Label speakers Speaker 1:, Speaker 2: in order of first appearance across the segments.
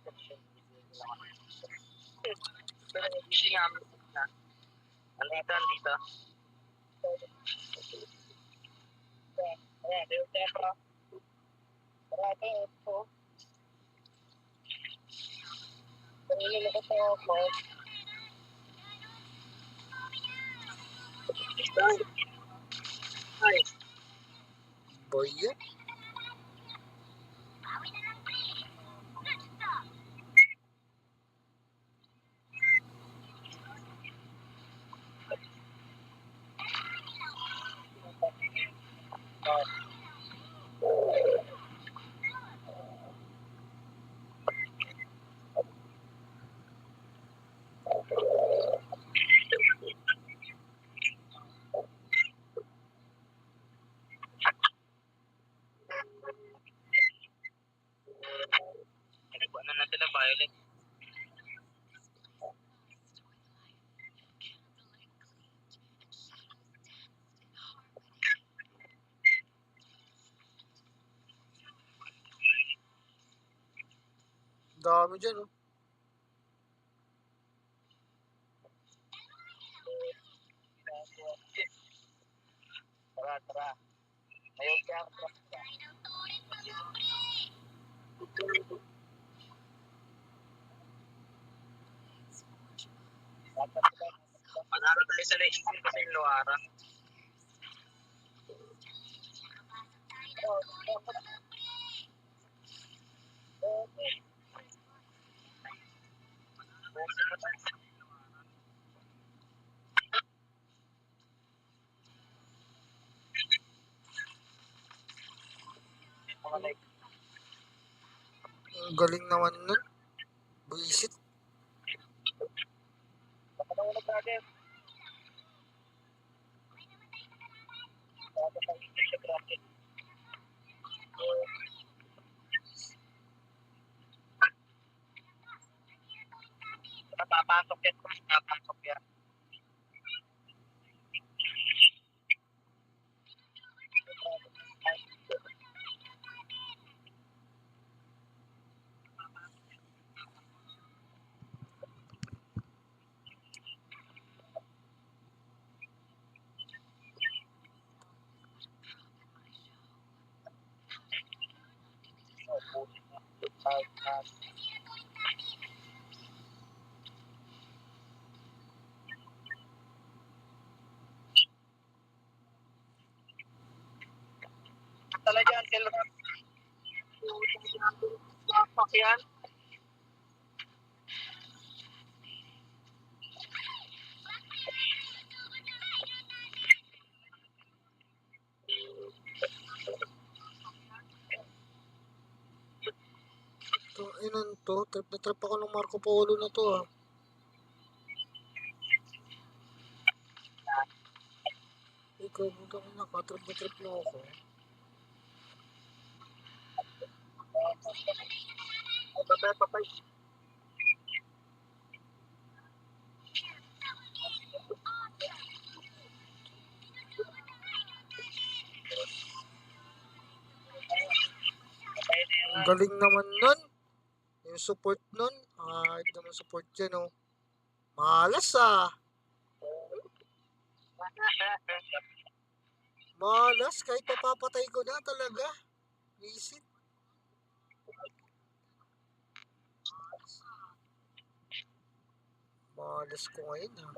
Speaker 1: Andito. Ay,
Speaker 2: Boy yan.
Speaker 1: nagbuo na sila Violet.
Speaker 2: Dami dyan, oh.
Speaker 1: Tara. Ayaw ka. Manalo tayo sa Legion kasi yung Luara.
Speaker 2: Ang galing naman nun. Buisit.
Speaker 1: Papasok yan. Papasok yan. Talaga yan, Silver. Papak yan.
Speaker 2: Ito, inan to. Trip na trip ako ng Marco Polo na to, ah. Ikaw, buta ko nakatrip na trip na ako.
Speaker 1: Papay.
Speaker 2: Ang galing naman nun. Yung support nun. Kahit naman support dyan, oh. Malas, ah. Malas. Kahit papapatay ko na talaga. Visit. Malas ko ngayon, ah.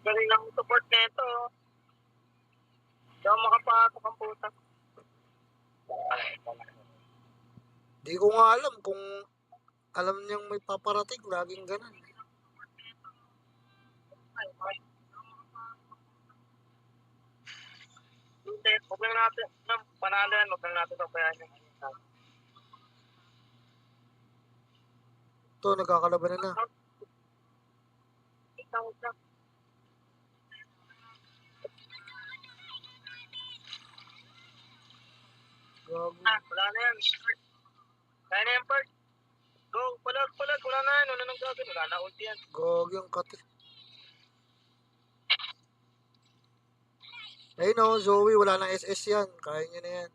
Speaker 1: Galing lang support nito. Hindi ako makapasok ang puta.
Speaker 2: Di ko nga alam kung alam niyang may paparating. Laging ganun.
Speaker 1: Hindi, huwag lang natin. Panalo yan, huwag lang natin papayahin.
Speaker 2: Ito, nagkakalabanan na. Gago.
Speaker 1: Wala na yan. Kaya na yan, Park. Go, palag. Wala na yan. Wala nang gagawin. Wala na ulti yan.
Speaker 2: Gago yung kati. Ayun o, Zoe, wala nang SS yan. Kaya niya na yan.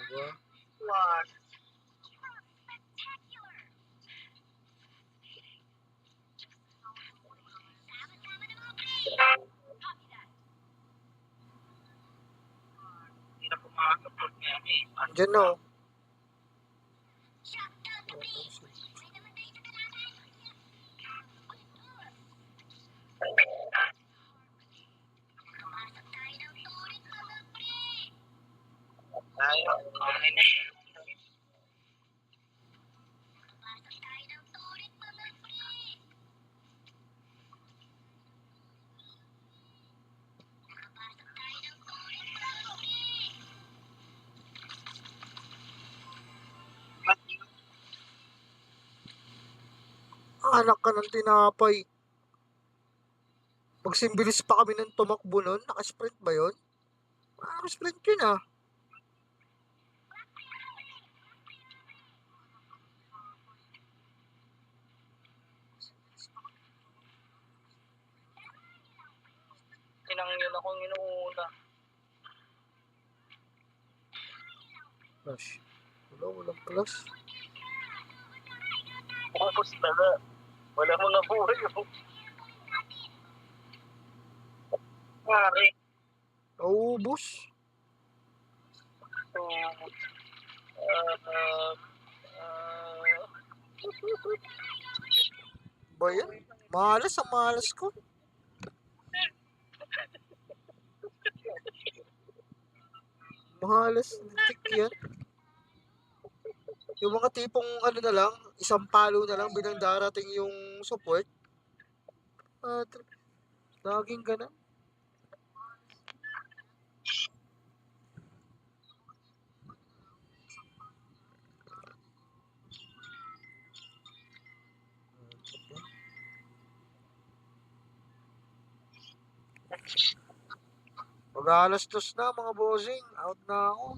Speaker 2: Diba?
Speaker 1: One. Hindi na pumasok.
Speaker 2: Diyan no.
Speaker 1: Ayaw.
Speaker 2: Anak ka ng tinapay. Magsimbilis pa kami ng tumakbo nun. Nakasprint ba yun? Nakasprint yun ah.
Speaker 1: Inang yun akong inuuna.
Speaker 2: Flash. Walang flash.
Speaker 1: Tapos na. Wala mo na buhay. Pare.
Speaker 2: Naubos. Ba yan? Malas ang malas ko. Mahalas tik yan. Yung mga tipong ano na lang, isang palo na lang bilang darating yung support. At laging ganun. Mag-alas-dos na mga bossing. Out na ako.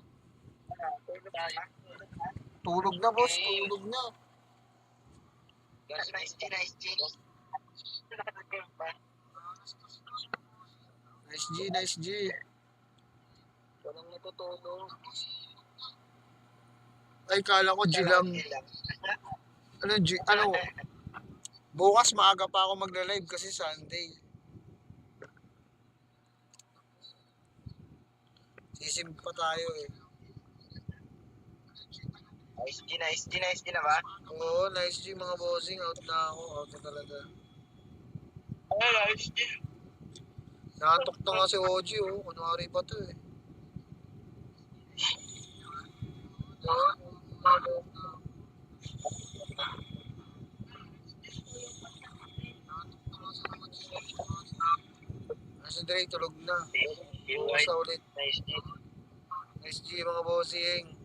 Speaker 2: Tulog na boss, tulog na.
Speaker 1: Nice G, nice G.
Speaker 2: Nice G, nice G.
Speaker 1: Walang natutulog.
Speaker 2: Ay, kala ko G lang. Ano G? Ano? Bukas maaga pa ako magla-live kasi Sunday. Sisim pa tayo eh.
Speaker 1: Nice G, nice G, nice G na ba?
Speaker 2: Oo, nice G mga bossing. Out na ako. Out na talaga.
Speaker 1: Ay, nice G.
Speaker 2: Naantok na nga si OG oh. Kunwari pa to eh. Nasa Dre, tulog na. Bukas na ulit.
Speaker 1: Nice G.
Speaker 2: Nice G mga bossing.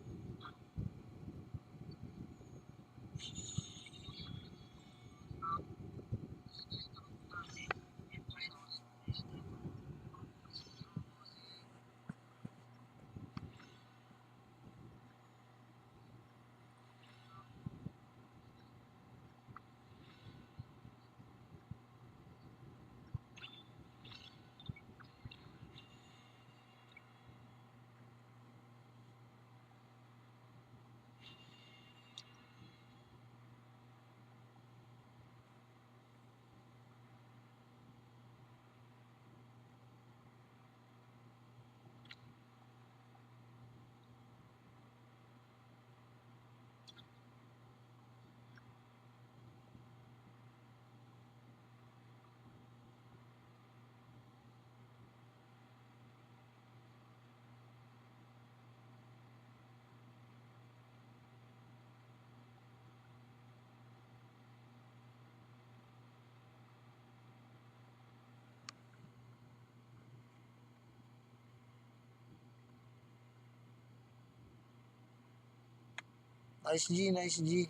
Speaker 2: Nice G, nice G.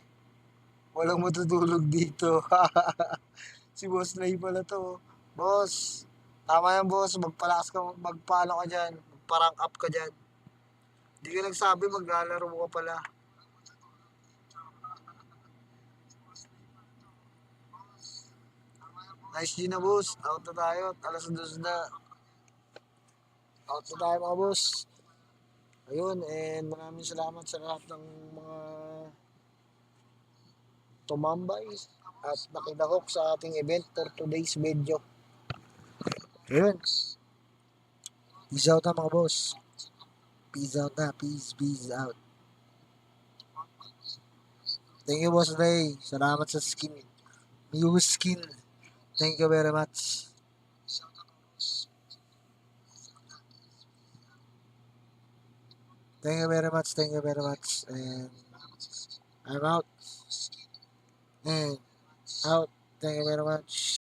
Speaker 2: Walang matutulog dito. Si Boss Lay pala to. Boss, tama yan boss. Magpalakas ka, magpalo ka dyan. Magparang up ka dyan. Hindi ka nagsabi maglalaro ka pala. Nice G na boss. Out na tayo. Alas 2 na. Out na tayo mga boss. Ayun, and maraming salamat sa lahat ng mga tumambay at nakilahok sa ating event for today's video. Ayun. Peace out na mga boss. Peace out na. Peace out. Thank you, Boss Ray. Salamat sa skin. New skin. Thank you very much. Thank you very much. Thank you very much. And I'm out. And out. Thank you very much.